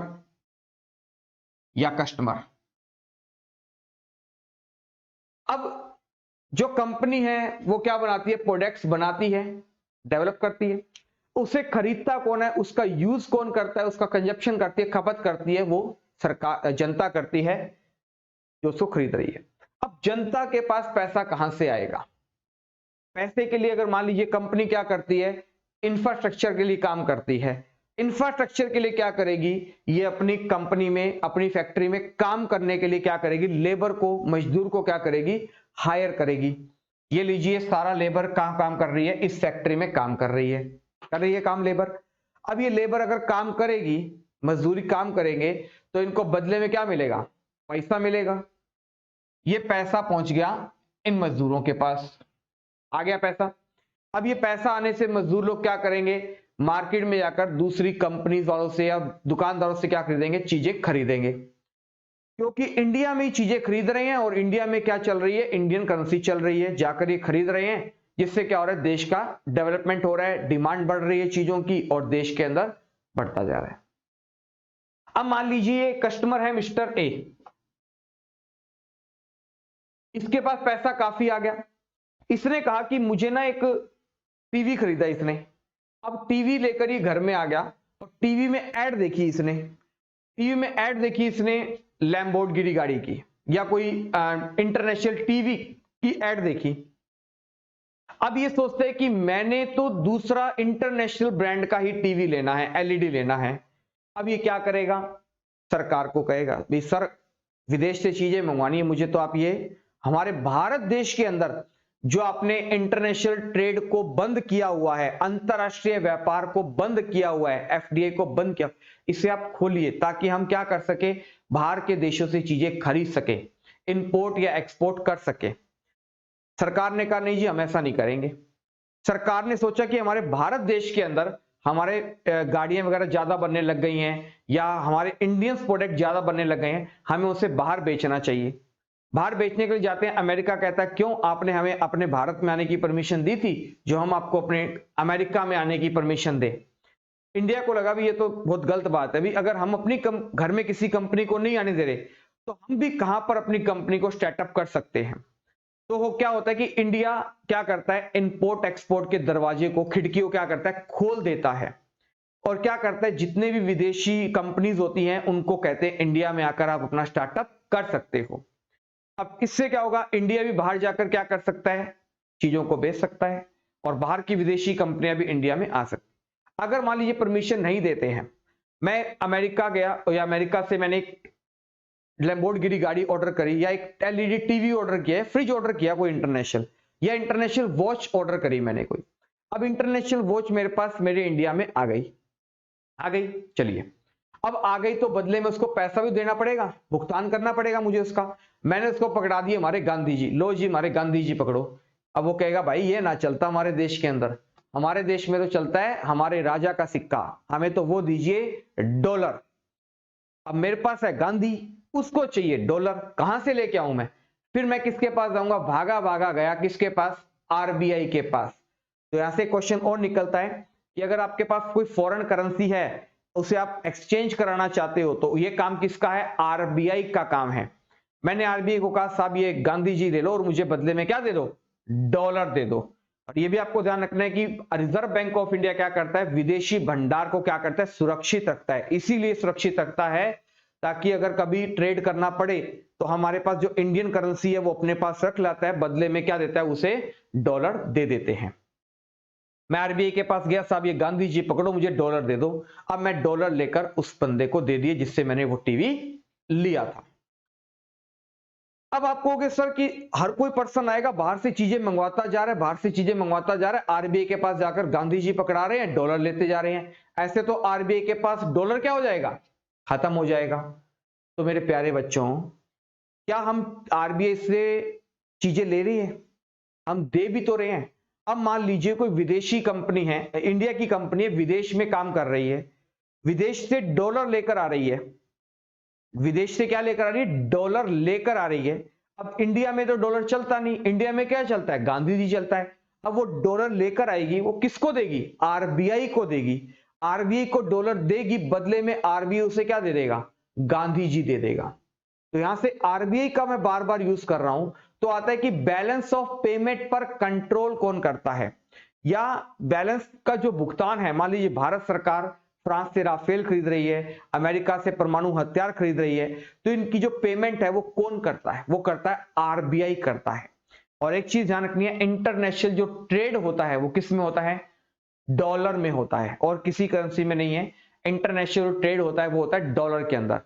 या कस्टमर। अब जो कंपनी है वो क्या बनाती है, प्रोडक्ट्स बनाती है, डेवलप करती है, उसे खरीदता कौन है, उसका यूज कौन करता है, उसका कंजप्शन करती है, खपत करती है वो सरकार, जनता करती है जो उसको खरीद रही है। अब जनता के पास पैसा कहां से आएगा, पैसे के लिए अगर मान लीजिए कंपनी क्या करती है, इंफ्रास्ट्रक्चर के लिए काम करती है, इंफ्रास्ट्रक्चर के लिए क्या करेगी, ये अपनी कंपनी में, अपनी फैक्ट्री में काम करने के लिए क्या करेगी, लेबर को, मजदूर को क्या करेगी, हायर करेगी। ये लीजिए सारा लेबर कहां काम कर रही है, इस फैक्ट्री में काम कर रही है काम लेबर। अब ये लेबर अगर काम करेगी, मजदूरी काम करेंगे, तो इनको बदले में क्या मिलेगा, पैसा मिलेगा। ये पैसा पहुंच गया इन मजदूरों के पास, आ गया पैसा। अब ये पैसा आने से मजदूर लोग क्या करेंगे, मार्केट में जाकर दूसरी कंपनीज वालों से या दुकानदारों से क्या खरीदेंगे, चीजें खरीदेंगे, क्योंकि इंडिया में ही चीजें खरीद रहे हैं और इंडिया में क्या चल रही है, इंडियन करेंसी चल रही है, जाकर ये खरीद रहे हैं, जिससे क्या हो रहा है, देश का डेवलपमेंट हो रहा है, डिमांड बढ़ रही है चीजों की और देश के अंदर बढ़ता जा रहा है। अब मान लीजिए कस्टमर है मिस्टर ए, इसके पास पैसा काफी आ गया, इसने कहा कि मुझे ना एक टीवी खरीदा इसने। अब टीवी लेकर ये घर में आ गया और टीवी में ऐड देखी इसने, टीवी में ऐड देखी इसने लैम्बोर्गिनी गाड़ी की या कोई इंटरनेशनल टीवी की ऐड देखी। अब ये सोचते हैं कि मैंने तो दूसरा इंटरनेशनल ब्रांड का ही टीवी लेना है, एलईडी लेना है। अब ये क्या करेगा, सरकार को कहेगा भाई सर विदेश से चीजें मंगवानी है मुझे, तो आप ये हमारे भारत देश के अंदर जो आपने इंटरनेशनल ट्रेड को बंद किया हुआ है, अंतरराष्ट्रीय व्यापार को बंद किया हुआ है, एफडीआई को बंद किया, इसे आप खोलिए ताकि हम क्या कर सके, बाहर के देशों से चीजें खरीद सके, इंपोर्ट या एक्सपोर्ट कर सके। सरकार ने कहा नहीं जी हम ऐसा नहीं करेंगे। सरकार ने सोचा कि हमारे भारत देश के अंदर हमारे गाड़ियां वगैरह ज्यादा बनने लग गई हैं या हमारे इंडियन प्रोडक्ट ज्यादा बनने लग गए हैं, हमें उसे बाहर बेचना चाहिए। बाहर बेचने के लिए जाते हैं, अमेरिका कहता है क्यों आपने हमें अपने भारत में आने की परमिशन दी थी जो हम आपको अपने अमेरिका में आने की परमिशन दे। इंडिया को लगा भी ये तो बहुत गलत बात है, भी अगर हम अपनी घर में किसी कंपनी को नहीं आने दे रहे तो हम भी कहां पर अपनी कंपनी को स्टार्टअप कर सकते हैं। तो वो क्या होता है कि इंडिया क्या करता है, इंपोर्ट एक्सपोर्ट के दरवाजे को, खिड़की को क्या करता है, खोल देता है और क्या करता है, जितने भी विदेशी कंपनीज होती हैं उनको कहते हैं इंडिया में आकर आप अपना स्टार्टअप कर सकते हो। अब इससे क्या होगा, इंडिया भी बाहर जाकर क्या कर सकता है, चीजों को बेच सकता है और बाहर की विदेशी कंपनियां भी इंडिया में आ सकती। अगर मान लीजिए परमिशन नहीं देते हैं, मैं अमेरिका गया या अमेरिका से मैंने एक लैम्बोर्गिनी गाड़ी ऑर्डर करी या एक एलईडी टीवी ऑर्डर किया, फ्रिज ऑर्डर किया कोई इंटरनेशनल, या इंटरनेशनल वॉच ऑर्डर करी मैंने कोई। अब इंटरनेशनल वॉच मेरे पास मेरे इंडिया में आ गई, चलिए अब आ गई तो बदले में उसको पैसा भी देना पड़ेगा, भुगतान करना पड़ेगा मुझे उसका। मैंने उसको पकड़ा दिया हमारे गांधी जी, लो जी हमारे गांधी जी पकड़ो। अब वो कहेगा भाई ये ना चलता हमारे देश के अंदर, हमारे देश में तो चलता है हमारे राजा का सिक्का, हमें तो वो दीजिए डॉलर। अब मेरे पास है गांधी, उसको चाहिए डॉलर, कहां से लेके आऊं मैं, फिर मैं किसके पास जाऊंगा, भागा भागा गया किसके पास, आरबीआई के पास। तो यहां से क्वेश्चन और निकलता है कि अगर आपके पास कोई फॉरेन करेंसी है उसे आप एक्सचेंज कराना चाहते हो तो ये काम किसका है, आरबीआई का काम है। मैंने आरबीआई को कहा साहब ये गांधी जी दे लो और मुझे बदले में क्या दे दो, डॉलर दे दो। और ये भी आपको ध्यान रखना है कि रिजर्व बैंक ऑफ इंडिया क्या करता है, विदेशी भंडार को क्या करता है, सुरक्षित रखता है। इसीलिए सुरक्षित रखता है ताकि अगर कभी ट्रेड करना पड़े तो हमारे पास जो इंडियन करेंसी है वो अपने पास रख लाता है, बदले में क्या देता है, उसे डॉलर दे देते हैं। मैं आरबीआई के पास गया, साहब ये गांधी जी पकड़ो मुझे डॉलर दे दो। अब मैं डॉलर लेकर उस बंदे को दे दिए जिससे मैंने वो टीवी लिया था। अब आप कहोगे सर कि हर कोई पर्सन आएगा बाहर से चीजें मंगवाता जा रहा है, बाहर से चीजें मंगवाता जा रहा है, आरबीआई के पास जाकर गांधी जी पकड़ा रहे हैं, डॉलर लेते जा रहे हैं, ऐसे तो आरबीआई के पास डॉलर क्या हो जाएगा, खत्म हो जाएगा। तो मेरे प्यारे बच्चों, क्या हम आरबीआई से चीजें ले रही है, हम दे भी तो रहे हैं। अब मान लीजिए कोई विदेशी कंपनी है, इंडिया की कंपनी है, विदेश में काम कर रही है, विदेश से डॉलर लेकर आ रही है, विदेश से क्या लेकर आ रही है, डॉलर लेकर आ रही है। अब इंडिया में तो डॉलर चलता नहीं, इंडिया में क्या चलता है, गांधी जी चलता है। अब वो डॉलर लेकर आएगी, वो किसको देगी, आरबीआई को देगी। आरबीआई को डॉलर देगी, बदले में आरबीआई उसे क्या दे देगा, गांधी जी दे देगा। तो यहां से आरबीआई का मैं बार बार यूज कर रहा हूं तो आता है कि बैलेंस ऑफ पेमेंट पर कंट्रोल कौन करता है, या बैलेंस का जो भुगतान है, मान लीजिए भारत सरकार फ्रांस से राफेल खरीद रही है, अमेरिका से परमाणु हथियार खरीद रही है, तो इनकी जो पेमेंट है वो कौन करता है, वो करता है आरबीआई करता है। और एक चीज ध्यान रखनी है, इंटरनेशनल जो ट्रेड होता है वो किस में होता है, डॉलर में होता है और किसी करेंसी में नहीं है। इंटरनेशनल ट्रेड होता है वो होता है डॉलर के अंदर,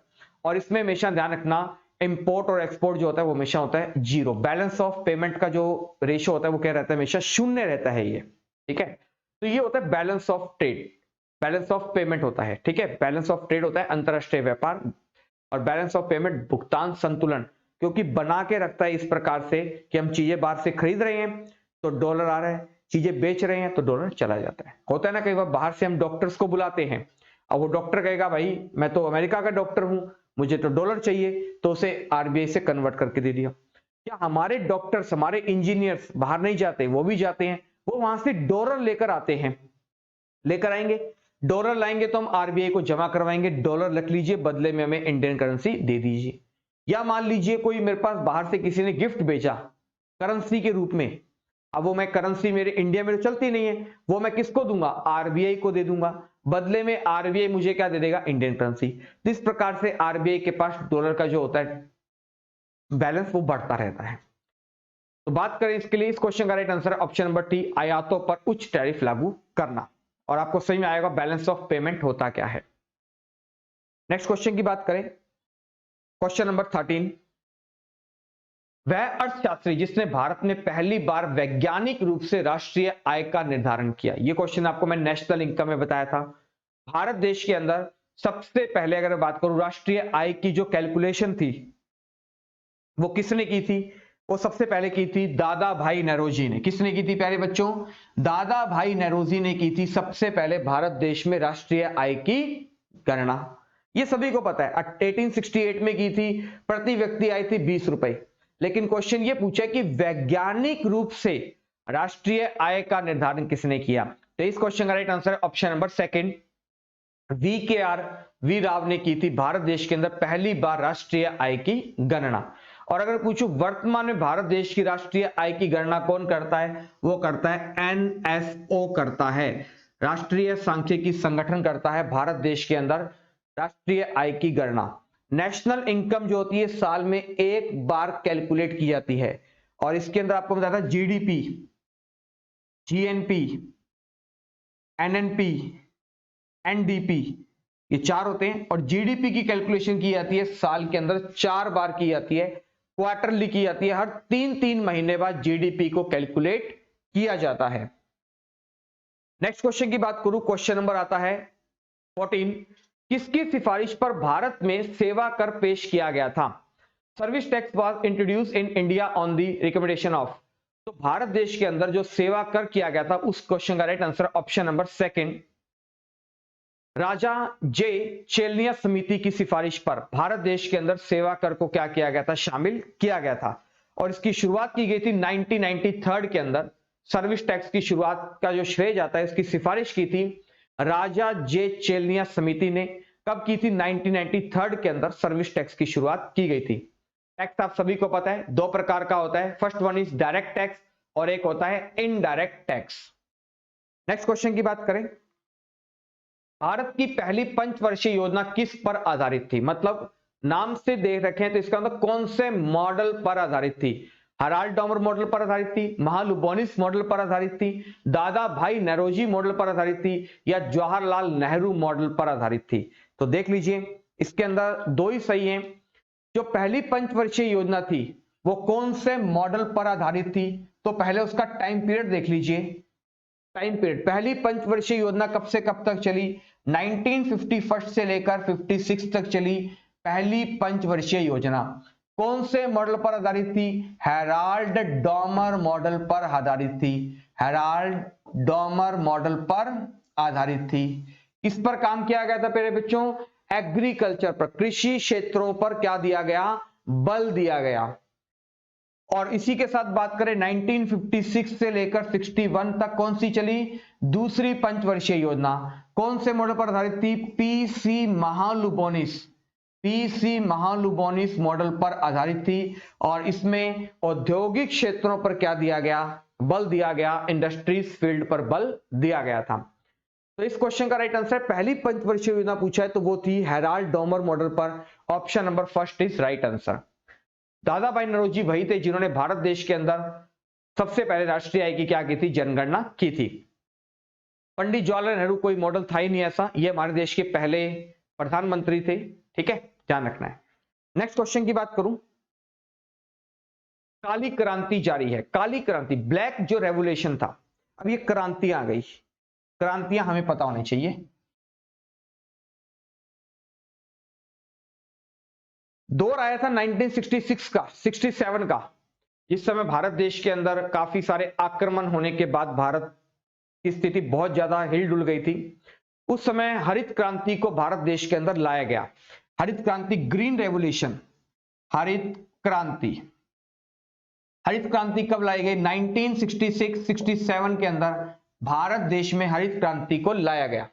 और इसमें हमेशा ध्यान रखना इंपोर्ट और एक्सपोर्ट जो होता है वो हमेशा होता है जीरो। बैलेंस ऑफ पेमेंट का जो रेशियो होता है वो क्या रहता है, हमेशा शून्य रहता है ये, ठीक है। तो ये होता है balance of trade, balance of payment होता है, ठीक है। बैलेंस ऑफ ट्रेड होता है अंतरराष्ट्रीय व्यापार, और बैलेंस ऑफ पेमेंट भुगतान संतुलन, क्योंकि बना के रखता है इस प्रकार से कि हम चीजें बाहर से खरीद रहे हैं तो डॉलर आ रहा है, चीजें बेच रहे हैं तो डॉलर चला जाता है। होता है ना, कई बार बाहर से हम डॉक्टर्स को बुलाते हैं, अब वो डॉक्टर कहेगा भाई मैं तो अमेरिका का डॉक्टर हूं, मुझे तो डॉलर चाहिए, तो उसे आरबीआई से कन्वर्ट करके दे दिया। क्या हमारे डॉक्टर्स, हमारे इंजीनियर्स बाहर नहीं जाते? वो भी जाते हैं, वो वहां से डॉलर लेकर आते हैं, लेकर आएंगे, डॉलर लाएंगे तो हम आरबीआई को जमा करवाएंगे, डॉलर रख लीजिए, बदले में हमें इंडियन करेंसी दे दीजिए। या मान लीजिए कोई मेरे पास बाहर से किसी ने गिफ्ट भेजा करेंसी के रूप में, अब वो मैं करेंसी मेरे इंडिया में तो चलती नहीं है, वो मैं किसको दूंगा? आरबीआई को दे दूंगा, बदले में आरबीआई मुझे क्या दे देगा? Indian currency. इस प्रकार से आरबीआई के पास डॉलर का जो होता है बैलेंस वो बढ़ता रहता है। तो बात करें इसके लिए, इस क्वेश्चन का राइट आंसर है ऑप्शन नंबर टी, आयातों पर उच्च टैरिफ लागू करना। और आपको सही में आएगा बैलेंस ऑफ पेमेंट होता क्या है। नेक्स्ट क्वेश्चन की बात करें, क्वेश्चन नंबर 13, वह अर्थशास्त्री जिसने भारत में पहली बार वैज्ञानिक रूप से राष्ट्रीय आय का निर्धारण किया। यह क्वेश्चन आपको मैं नेशनल इनकम में बताया था। भारत देश के अंदर सबसे पहले अगर बात करूं राष्ट्रीय आय की जो कैलकुलेशन थी वो किसने की थी? वो सबसे पहले की थी दादा भाई नौरोजी ने। किसने की थी प्यारे बच्चों? दादा भाई नौरोजी ने की थी सबसे पहले भारत देश में राष्ट्रीय आय की गणना। ये सभी को पता है, 1868 में की थी, प्रति व्यक्ति आई थी 20 रुपए। लेकिन क्वेश्चन ये पूछा कि वैज्ञानिक रूप से राष्ट्रीय आय का निर्धारण किसने किया? तो इस क्वेश्चन का राइट आंसर है option number second, V Rao ने की थी भारत देश के अंदर पहली बार राष्ट्रीय आय की गणना। और अगर पूछूं वर्तमान में भारत देश की राष्ट्रीय आय की गणना कौन करता है? वो करता है एनएसओ करता है, राष्ट्रीय सांख्यिकी संगठन करता है भारत देश के अंदर राष्ट्रीय आय की गणना। नेशनल इनकम जो होती है साल में एक बार कैलकुलेट की जाती है, और इसके अंदर आपको बताया था जीडीपी, जीएनपी, एनएनपी, एनडीपी, ये चार होते हैं। और जीडीपी की कैलकुलेशन की जाती है साल के अंदर 4 बार की जाती है, क्वार्टरली की जाती है, हर 3-3 महीने बाद जीडीपी को कैलकुलेट किया जाता है। नेक्स्ट क्वेश्चन की बात करूं, क्वेश्चन नंबर आता है 14, किसकी सिफारिश पर भारत में सेवा कर पेश किया गया था? Service tax was introduce in India on the recommendation of. तो भारत देश के अंदर जो सेवा कर किया गया था उस क्वेश्चन का right answer option number second, Raja J Chelliah समिति की सिफारिश पर भारत देश के अंदर सेवा कर को क्या किया गया था? शामिल किया गया था। और इसकी शुरुआत की गई थी 1993 के अंदर। सर्विस टैक्स की शुरुआत का जो श्रेय जाता है, इसकी सिफारिश की थी राजा जे चेलनिया समिति ने। कब की थी? 1993 के अंदर सर्विस टैक्स की शुरुआत की गई थी। टैक्स आप सभी को पता है दो प्रकार का होता है, first one is direct tax और एक होता है इनडायरेक्ट टैक्स। नेक्स्ट क्वेश्चन की बात करें, भारत की पहली पंचवर्षीय योजना किस पर आधारित थी? मतलब नाम से देख रखें तो इसका मतलब कौन से मॉडल पर आधारित थी? हराल्ड डॉमर मॉडल पर आधारित थी, महालुबोनिस मॉडल पर आधारित थी, दादा भाई नौरोजी मॉडल पर आधारित थी, या जवाहरलाल नेहरू मॉडल पर आधारित थी? तो देख लीजिए इसके अंदर दो ही सही हैं। जो पहली पंचवर्षीय योजना थी वो कौन से मॉडल पर आधारित थी? तो पहले उसका टाइम पीरियड देख लीजिए। टाइम पीरियड, पहली पंचवर्षीय योजना कब से कब तक चली? 1951 से लेकर 56 तक चली पहली पंचवर्षीय योजना। कौन से मॉडल पर आधारित थी? हेराल्ड डॉमर मॉडल पर आधारित थी, हेराल्ड डॉमर मॉडल पर आधारित थी। इस पर काम किया गया था प्यारे बच्चों, एग्रीकल्चर पर, कृषि क्षेत्रों पर क्या दिया गया? बल दिया गया। और इसी के साथ बात करें 1956 से लेकर 61 तक कौन सी चली? दूसरी पंचवर्षीय योजना। कौन से मॉडल पर आधारित थी? पीसी महालुबोनिस, पीसी महालुबोनिस मॉडल पर आधारित थी। और इसमें औद्योगिक क्षेत्रों पर क्या दिया गया? बल दिया गया, इंडस्ट्रीज फील्ड पर बल दिया गया था। तो इस क्वेश्चन का राइट आंसर, पहली पंचवर्षीय योजना पूछा है तो वो थी हेराल्ड डॉमर मॉडल पर, option number first is right answer. दादा भाई नौरोजी वही थे जिन्होंने भारत देश के अंदर सबसे पहले राष्ट्रीय आय की क्या की थी? जनगणना की थी। पंडित जवाहरलाल नेहरू कोई मॉडल था ही नहीं ऐसा, ये हमारे देश के पहले प्रधानमंत्री थे, ठीक है, ध्यान रखना है। नेक्स्ट क्वेश्चन की बात करूं, काली क्रांति जारी है। काली क्रांति, ब्लैक जो रेवोल्यूशन था, अब ये क्रांतियां आ गई। क्रांतियां हमें पता होनी चाहिए। दौर आया था 1966 का, 67 का, इस समय भारत देश के अंदर काफी सारे आक्रमण होने के बाद भारत की स्थिति बहुत ज्यादा हिलडुल गई थी। उस समय हरित क्रांति को भारत देश के अंदर लाया गया। हरित क्रांति, ग्रीन रेवोल्यूशन, हरित क्रांति। हरित क्रांति कब लाई गई? 1966-67 के अंदर भारत देश में हरित क्रांति को लाया गया।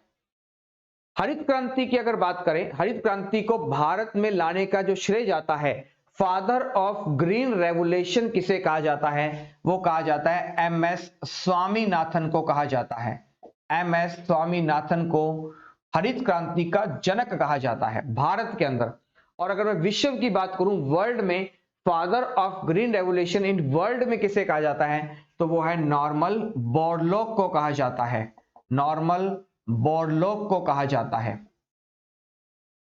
हरित क्रांति की अगर बात करें, हरित क्रांति को भारत में लाने का जो श्रेय जाता है, फादर ऑफ ग्रीन रेवोल्यूशन किसे कहा जाता है? वो कहा जाता है एमएस स्वामीनाथन को कहा जाता है। एमएस स्वामीनाथन को हरित क्रांति का जनक कहा जाता है भारत के अंदर। और अगर मैं विश्व की बात करूं, वर्ल्ड में father of green revolution in world में किसे कहा जाता है? तो वो है नॉर्मन बोरलॉग को कहा जाता है। नॉर्मन बोरलॉग को कहा जाता है।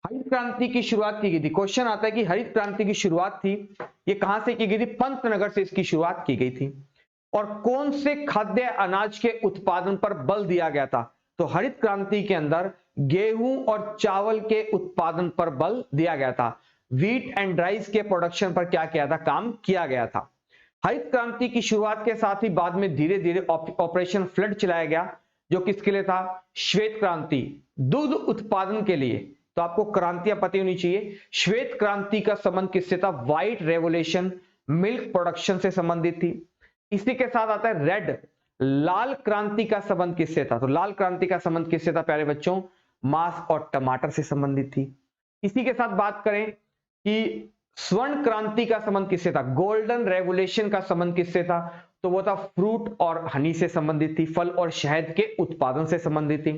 हरित क्रांति की शुरुआत की गई थी। क्वेश्चन आता है कि हरित क्रांति की शुरुआत थी, ये कहां से की गई थी? पंतनगर से इसकी शुरुआत की गई थी। और कौन से खाद्य अनाज के उत्पादन पर बल दिया गया था? तो हरित क्रांति के अंदर गेहूं और चावल के उत्पादन पर बल दिया गया था। व्हीट एंड राइस के प्रोडक्शन पर क्या किया था? काम किया गया था। हरित क्रांति की शुरुआत के साथ ही बाद में धीरे धीरे ऑपरेशन फ्लड चलाया गया, जो किसके लिए था? श्वेत क्रांति, दूध उत्पादन के लिए। तो आपको क्रांतियां पता होनी चाहिए। श्वेत क्रांति का संबंध किससे था? व्हाइट रेवोल्यूशन, मिल्क प्रोडक्शन से संबंधित थी। इसी के साथ आता है रेड, लाल क्रांति का संबंध किससे था? तो लाल क्रांति का संबंध किससे था प्यारे बच्चों? मांस और टमाटर से संबंधित थी। इसी के साथ बात करें कि स्वर्ण क्रांति का संबंध किससे था? गोल्डन रेवोल्यूशन का संबंध किससे था? तो वो था फ्रूट और हनी से संबंधित थी, फल और शहद के उत्पादन से संबंधित थी।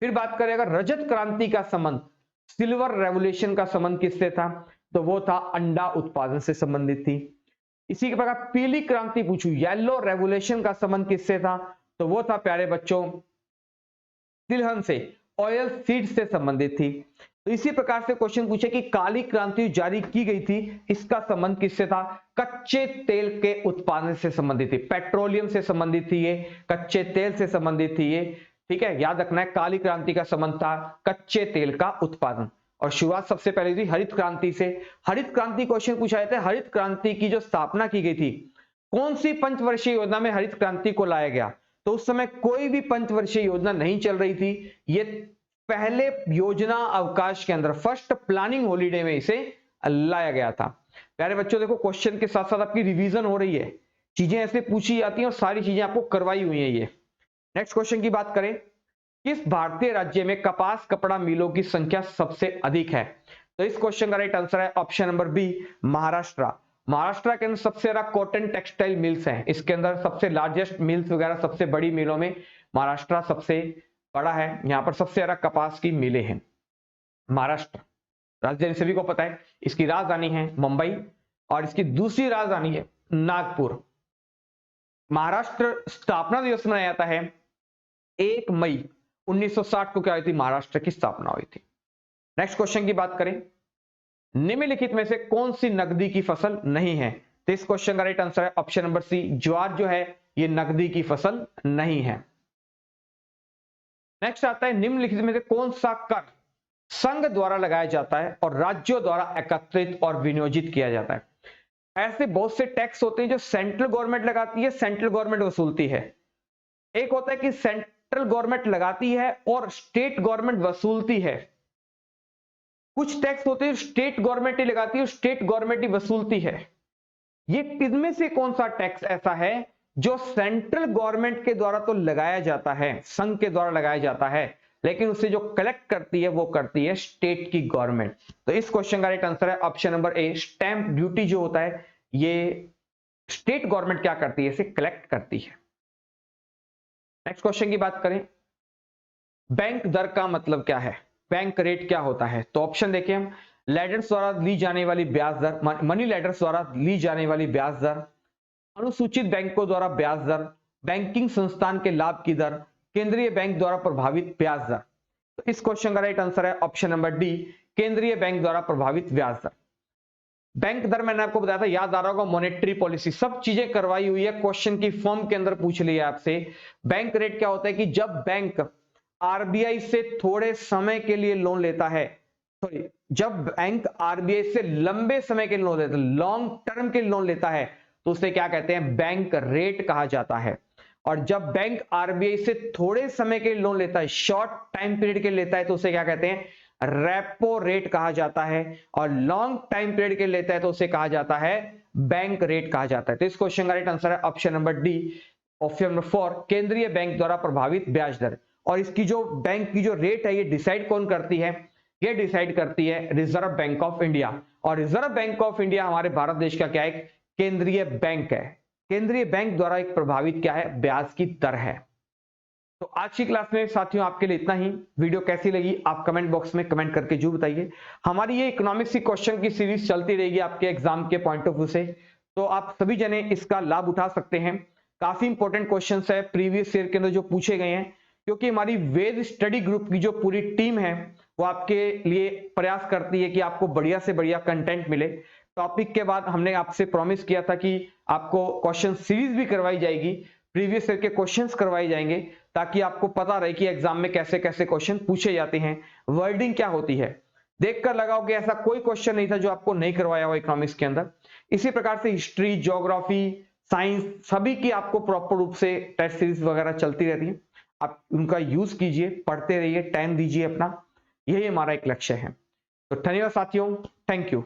फिर बात करें अगर रजत क्रांति का संबंध, सिल्वर रेवोल्यूशन का संबंध किससे था? तो वो था अंडा उत्पादन से संबंधित थी। इसी के प्रकार पीली क्रांति पूछू, येलो रेवोल्यूशन का संबंध किससे था? तो वो था प्यारे बच्चों तिलहन से, ऑयल सीड से संबंधित थी। तो इसी प्रकार से क्वेश्चन पूछे कि काली क्रांति जारी की गई थी, इसका संबंध किससे था? कच्चे तेल के उत्पादन से संबंधित थी, पेट्रोलियम से संबंधित थी, ये कच्चे तेल से संबंधित थी ये। ठीक है, याद रखना है, काली क्रांति का संबंध था कच्चे तेल का उत्पादन। और शुरुआत सबसे पहले थी हरित क्रांति से। हरित क्रांति क्वेश्चन पूछा जाता है, हरित क्रांति की जो स्थापना की गई थी, कौन सी पंचवर्षीय योजना में हरित क्रांति को लाया गया? तो उस समय कोई भी पंचवर्षीय योजना नहीं चल रही थी। ये पहले योजना अवकाश के अंदर, फर्स्ट प्लानिंग हॉलीडे में इसे लाया गया था। प्यारे बच्चों देखो, क्वेश्चन के साथ साथ आपकी रिवीजन हो रही है, चीजें ऐसे पूछी जाती हैं और सारी चीजें आपको करवाई हुई है ये। नेक्स्ट क्वेश्चन की बात करें, किस भारतीय राज्य में कपास कपड़ा मिलों की संख्या सबसे अधिक है? तो इस क्वेश्चन का राइट आंसर है option number B, Maharashtra. Maharashtra के अंदर सबसे ज्यादा कॉटन टेक्सटाइल मिल्स हैं, इसके अंदर सबसे लार्जेस्ट मिल्स वगैरह, सबसे बड़ी मिलों में महाराष्ट्र सबसे बड़ा है। यहां पर सबसे ज्यादा कपास की मिलें हैं महाराष्ट्र। राजधानी सभी को पता है, इसकी राजधानी है मुंबई और इसकी दूसरी राजधानी है नागपुर। महाराष्ट्र स्थापना दिवस मनाया जाता है 1 मई 1960 को क्या हुई थी? महाराष्ट्र की स्थापना हुई थी। नेक्स्ट क्वेश्चन की बात करें, निम्नलिखित में से कौन सी नकदी की फसल नहीं है? तो इस क्वेश्चन का राइट आंसर है ऑप्शन नंबर सी, ज्वार जो है ये नकदी की फसल नहीं है। नेक्स्ट आता है, निम्नलिखित में से कौन सा कर संघ द्वारा लगाया जाता है और राज्यों द्वारा एकत्रित और विनियोजित किया जाता है? ऐसे बहुत से टैक्स होते हैं जो सेंट्रल गवर्नमेंट लगाती है, सेंट्रल गवर्नमेंट वसूलती है। एक होता है कि सेंट्रल गवर्नमेंट लगाती है और स्टेट गवर्नमेंट वसूलती है। कुछ टैक्स होते हैं स्टेट गवर्नमेंट ही लगाती है और स्टेट गवर्नमेंट ही वसूलती है। ये किसमें से कौन सा टैक्स ऐसा है जो सेंट्रल गवर्नमेंट के द्वारा तो लगाया जाता है, संघ के द्वारा लगाया जाता है, लेकिन उसे जो कलेक्ट करती है वो करती है स्टेट की गवर्नमेंट? तो इस क्वेश्चन का राइट आंसर है option number A, stamp duty जो होता है ये स्टेट गवर्नमेंट क्या करती है? इसे कलेक्ट करती है। नेक्स्ट क्वेश्चन की बात करें, बैंक दर का मतलब क्या है? बैंक रेट क्या होता है? तो ऑप्शन देखिए हम, लेडर्स द्वारा ली जाने वाली ब्याज दर, मनी लेडर्स द्वारा ली जाने वाली ब्याज दर, अनुसूचित बैंकों द्वारा ब्याज दर, बैंकिंग संस्थान के लाभ की दर, केंद्रीय बैंक द्वारा प्रभावित ब्याज दर। तो इस क्वेश्चन का राइट आंसर है ऑप्शन नंबर डी, केंद्रीय बैंक द्वारा प्रभावित ब्याज दर। बैंक दर मैंने आपको बताया था, याद आ रहा होगा, मॉनेटरी पॉलिसी, सब चीजें करवाई हुई है, क्वेश्चन की फॉर्म के अंदर पूछ लिया आपसे। बैंक रेट क्या होता है कि जब बैंक आरबीआई से थोड़े समय के लिए लोन लेता है, सॉरी, जब बैंक आरबीआई से लंबे समय के लिए लोन लेता है, लॉन्ग टर्म के लिए लोन लेता है, तो उसे क्या कहते हैं, बैंक रेट कहा जाता है। और जब बैंक आरबीआई से थोड़े समय के लोन लेता है, शॉर्ट टाइम पीरियड के लेता है, तो उसे क्या कहते हैं, रेपो रेट कहा जाता है। और लॉन्ग टाइम पीरियड के लेता है तो उसे कहा जाता है बैंक रेट कहा जाता है। तो इस क्वेश्चन का राइट आंसर है option number D, option number 4, केंद्रीय बैंक द्वारा प्रभावित ब्याज दर। और इसकी जो बैंक की जो रेट है ये डिसाइड कौन करती है, ये डिसाइड करती है रिजर्व बैंक ऑफ इंडिया। और रिजर्व बैंक ऑफ इंडिया हमारे भारत देश का क्या है, केंद्रीय बैंक है। केंद्रीय बैंक द्वारा एक प्रभावित क्या है, ब्याज की दर है। तो आज की क्लास में साथियों आपके लिए इतना ही। वीडियो कैसी लगी आप कमेंट बॉक्स में कमेंट करके जरूर बताइए। हमारी ये इकोनॉमिक्स की क्वेश्चन की सीरीज चलती रहेगी आपके एग्जाम के पॉइंट ऑफ व्यू से, तो आप सभी जने इसका लाभ उठा सकते हैं। काफी इंपॉर्टेंट क्वेश्चन है प्रीवियस ईयर के अंदर जो पूछे गए हैं, क्योंकि हमारी वेद स्टडी ग्रुप की जो पूरी टीम है वो आपके लिए प्रयास करती है कि आपको बढ़िया से बढ़िया कंटेंट मिले। टॉपिक के बाद हमने आपसे प्रॉमिस किया था कि आपको क्वेश्चन सीरीज भी करवाई जाएगी, प्रीवियस ईयर के क्वेश्चंस करवाए जाएंगे, ताकि आपको पता रहे कि एग्जाम में कैसे कैसे क्वेश्चन पूछे जाते हैं, वर्डिंग क्या होती है। देखकर लगाओगे ऐसा कोई क्वेश्चन नहीं था जो आपको नहीं करवाया हुआ इकोनॉमिक्स के अंदर। इसी प्रकार से हिस्ट्री, ज्योग्राफी, साइंस सभी की आपको प्रॉपर रूप से टेस्ट सीरीज वगैरह चलती रहती है। आप उनका यूज कीजिए, पढ़ते रहिए, टाइम दीजिए अपना, यही हमारा एक लक्ष्य है। तो धन्यवाद साथियों, थैंक यू।